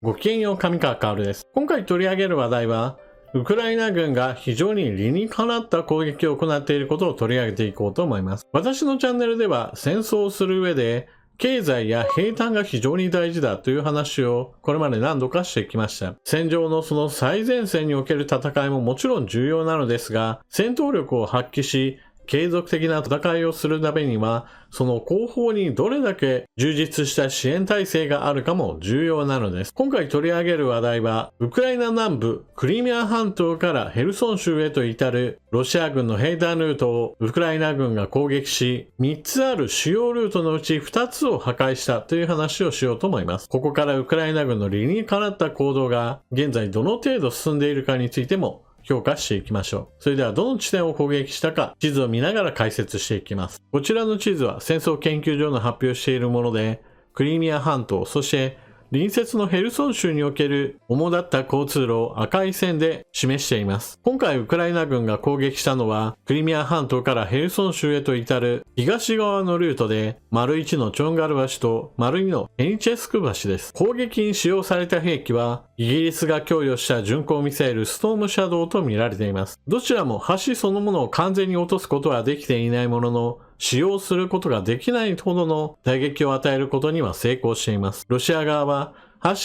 ごきげんよう、上川薫です。今回取り上げる話題は、ウクライナ軍が非常に理にかなった攻撃を行っていることを取り上げていこうと思います。私のチャンネルでは戦争をする上で、経済や兵隊が非常に大事だという話をこれまで何度かしてきました。戦場のその最前線における戦いももちろん重要なのですが、戦闘力を発揮し、継続的な戦いをするためには、その後方にどれだけ充実した支援体制があるかも重要なのです。今回取り上げる話題は、ウクライナ南部クリミア半島からヘルソン州へと至るロシア軍の兵団ルートをウクライナ軍が攻撃し、3つある主要ルートのうち2つを破壊したという話をしようと思います。ここからウクライナ軍の理にかなった行動が現在どの程度進んでいるかについても評価していきましょう。それではどの地点を攻撃したか地図を見ながら解説していきます。こちらの地図は戦争研究所の発表しているもので、クリミア半島、そして隣接のヘルソン州における主だった交通路を赤い線で示しています。今回ウクライナ軍が攻撃したのは、クリミア半島からヘルソン州へと至る東側のルートで、丸1のチョンガル橋と丸2のヘニチェスク橋です。攻撃に使用された兵器は、イギリスが供与した巡航ミサイルストームシャドウと見られています。どちらも橋そのものを完全に落とすことはできていないものの、使用することができないほどの打撃を与えることには成功しています。ロシア側は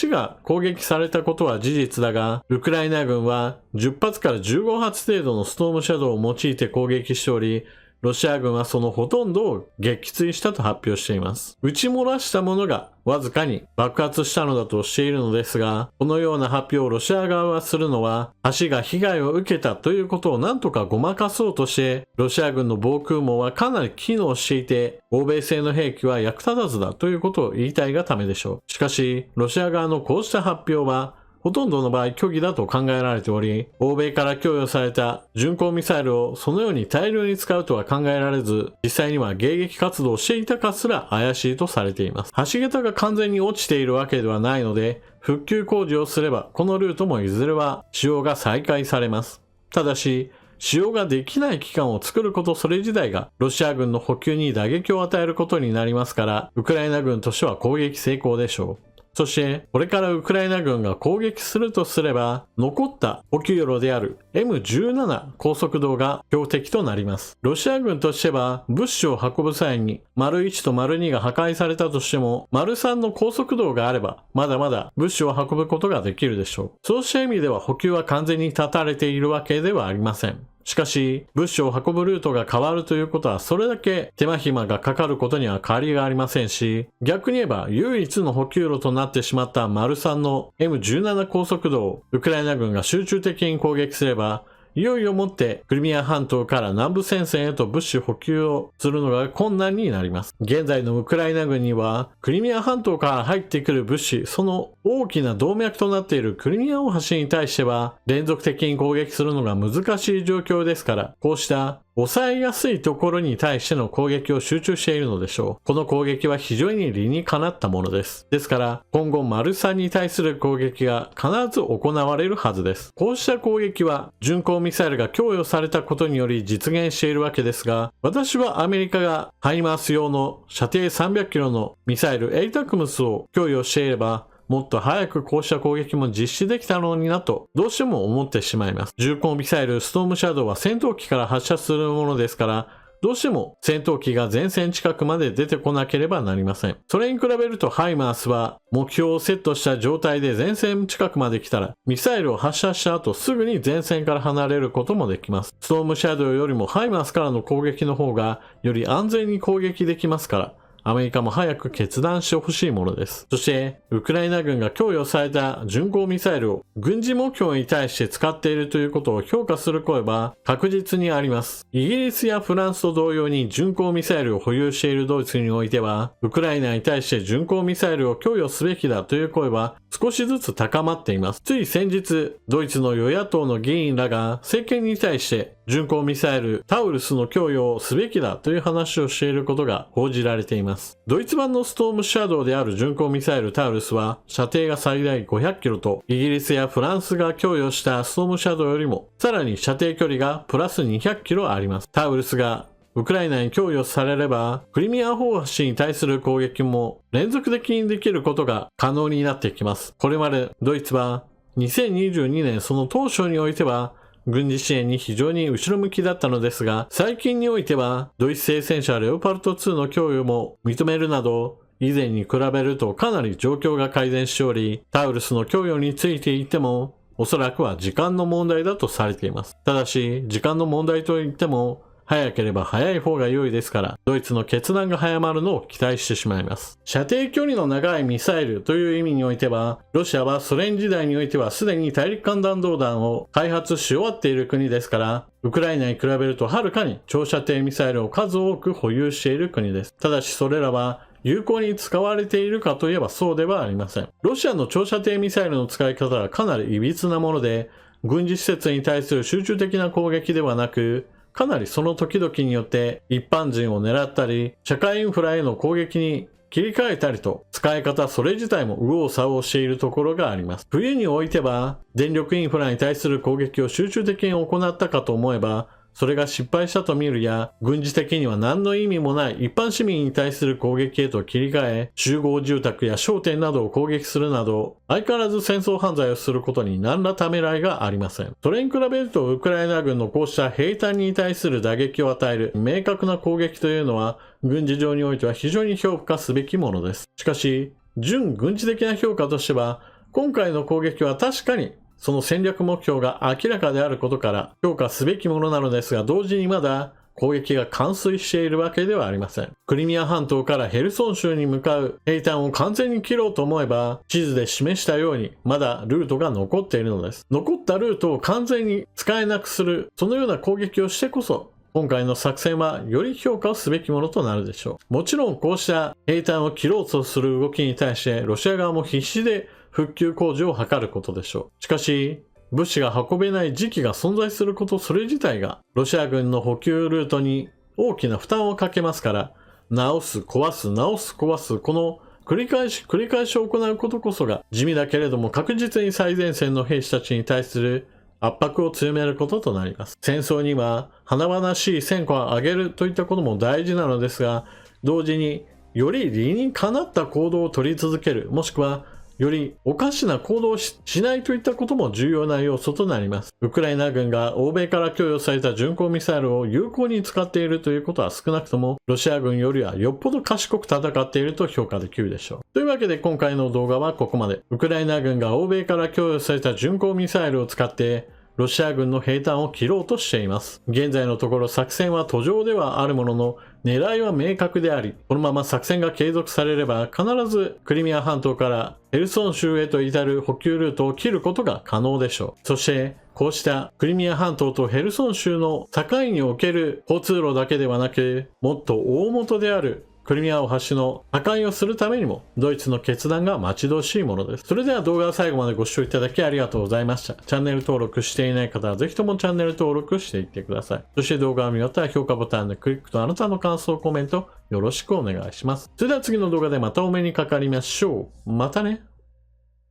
橋が攻撃されたことは事実だが、ウクライナ軍は10発から15発程度のストームシャドウを用いて攻撃しており、ロシア軍はそのほとんどを撃墜したと発表しています。撃ち漏らしたものがわずかに爆発したのだとしているのですが、このような発表をロシア側はするのは、橋が被害を受けたということを何とかごまかそうとして、ロシア軍の防空網はかなり機能していて、欧米製の兵器は役立たずだということを言いたいがためでしょう。しかし、ロシア側のこうした発表は、ほとんどの場合虚偽だと考えられており、欧米から供与された巡航ミサイルをそのように大量に使うとは考えられず、実際には迎撃活動をしていたかすら怪しいとされています。橋桁が完全に落ちているわけではないので、復旧工事をすればこのルートもいずれは使用が再開されます。ただし、使用ができない期間を作ることそれ自体がロシア軍の補給に打撃を与えることになりますから、ウクライナ軍としては攻撃成功でしょう。そして、これからウクライナ軍が攻撃するとすれば、残った補給路である M17 高速道が標的となります。ロシア軍としては、物資を運ぶ際に、丸1と丸2が破壊されたとしても、丸3の高速道があれば、まだまだ物資を運ぶことができるでしょう。そうした意味では補給は完全に断たれているわけではありません。しかし、物資を運ぶルートが変わるということは、それだけ手間暇がかかることには変わりがありませんし、逆に言えば唯一の補給路となってしまった丸3の M17 高速道をウクライナ軍が集中的に攻撃すれば、いよいよもってクリミア半島から南部戦線へと物資補給をするのが困難になります。現在のウクライナ軍にはクリミア半島から入ってくる物資、その大きな動脈となっているクリミア大橋に対しては連続的に攻撃するのが難しい状況ですから、こうした抑えやすいところに対しての攻撃を集中しているのでしょう。この攻撃は非常に理にかなったものです。ですから、今後丸3に対する攻撃が必ず行われるはずです。こうした攻撃は巡航ミサイルが供与されたことにより実現しているわけですが、私はアメリカがハイマース用の射程300キロのミサイルエイタクムスを供与していれば、もっと早くこうした攻撃も実施できたのになとどうしても思ってしまいます。巡航ミサイルストームシャドウは戦闘機から発射するものですから、どうしても戦闘機が前線近くまで出てこなければなりません。それに比べるとハイマースは目標をセットした状態で前線近くまで来たらミサイルを発射した後すぐに前線から離れることもできます。ストームシャドウよりもハイマースからの攻撃の方がより安全に攻撃できますから、アメリカも早く決断してほしいものです。そして、ウクライナ軍が供与された巡航ミサイルを軍事目標に対して使っているということを評価する声は確実にあります。イギリスやフランスと同様に巡航ミサイルを保有しているドイツにおいては、ウクライナに対して巡航ミサイルを供与すべきだという声は少しずつ高まっています。つい先日、ドイツの与野党の議員らが政権に対して巡航ミサイルタウルスの供与をすべきだという話をしていることが報じられています。ドイツ版のストームシャドウである巡航ミサイルタウルスは射程が最大500キロとイギリスやフランスが供与したストームシャドウよりもさらに射程距離がプラス200キロあります。タウルスがウクライナに供与されれば、クリミア大橋に対する攻撃も連続的にできることが可能になってきます。これまでドイツは2022年その当初においては、軍事支援に非常に後ろ向きだったのですが、最近においては、ドイツ製戦車レオパルト2の供与も認めるなど、以前に比べるとかなり状況が改善しており、タウルスの供与について言っても、おそらくは時間の問題だとされています。ただし、時間の問題といっても、早ければ早い方が良いですから、ドイツの決断が早まるのを期待してしまいます。射程距離の長いミサイルという意味においては、ロシアはソ連時代においてはすでに大陸間弾道弾を開発し終わっている国ですから、ウクライナに比べるとはるかに長射程ミサイルを数多く保有している国です。ただしそれらは有効に使われているかといえばそうではありません。ロシアの長射程ミサイルの使い方はかなり歪なもので、軍事施設に対する集中的な攻撃ではなく、かなりその時々によって一般人を狙ったり、社会インフラへの攻撃に切り替えたりと、使い方それ自体も右往左往しているところがあります。冬においては、電力インフラに対する攻撃を集中的に行ったかと思えば、それが失敗したと見るや、軍事的には何の意味もない一般市民に対する攻撃へと切り替え、集合住宅や商店などを攻撃するなど、相変わらず戦争犯罪をすることに何らためらいがありません。それに比べると、ウクライナ軍のこうした兵隊に対する打撃を与える明確な攻撃というのは、軍事上においては非常に評価すべきものです。しかし、準軍事的な評価としては、今回の攻撃は確かにその戦略目標が明らかであることから評価すべきものなのですが、同時にまだ攻撃が完遂しているわけではありません。クリミア半島からヘルソン州に向かう兵站を完全に切ろうと思えば、地図で示したようにまだルートが残っているのです。残ったルートを完全に使えなくする、そのような攻撃をしてこそ、今回の作戦はより評価をすべきものとなるでしょう。もちろんこうした兵站を切ろうとする動きに対してロシア側も必死で復旧工事を図ることでしょう。しかし、物資が運べない時期が存在することそれ自体がロシア軍の補給ルートに大きな負担をかけますから、直す、壊す、直す、壊す、この繰り返し行うことこそが地味だけれども確実に最前線の兵士たちに対する圧迫を強めることとなります。戦争には華々しい戦果を上げるといったことも大事なのですが、同時により理にかなった行動を取り続ける、もしくはよりおかしな行動を しないといったことも重要な要素となります。ウクライナ軍が欧米から供与された巡航ミサイルを有効に使っているということは少なくともロシア軍よりはよっぽど賢く戦っていると評価できるでしょう。というわけで今回の動画はここまで。ウクライナ軍が欧米から供与された巡航ミサイルを使ってロシア軍の兵站を切ろうとしています。現在のところ作戦は途上ではあるものの、狙いは明確であり、このまま作戦が継続されれば必ずクリミア半島からヘルソン州へと至る補給ルートを切ることが可能でしょう。そして、こうしたクリミア半島とヘルソン州の境における交通路だけではなく、もっと大元であるクリミア大橋の破壊をするためにもドイツの決断が待ち遠しいものです。それでは動画を最後までご視聴いただきありがとうございました。チャンネル登録していない方はぜひともチャンネル登録していってください。そして動画を見終わったら評価ボタンのクリックとあなたの感想、コメントよろしくお願いします。それでは次の動画でまたお目にかかりましょう。またね。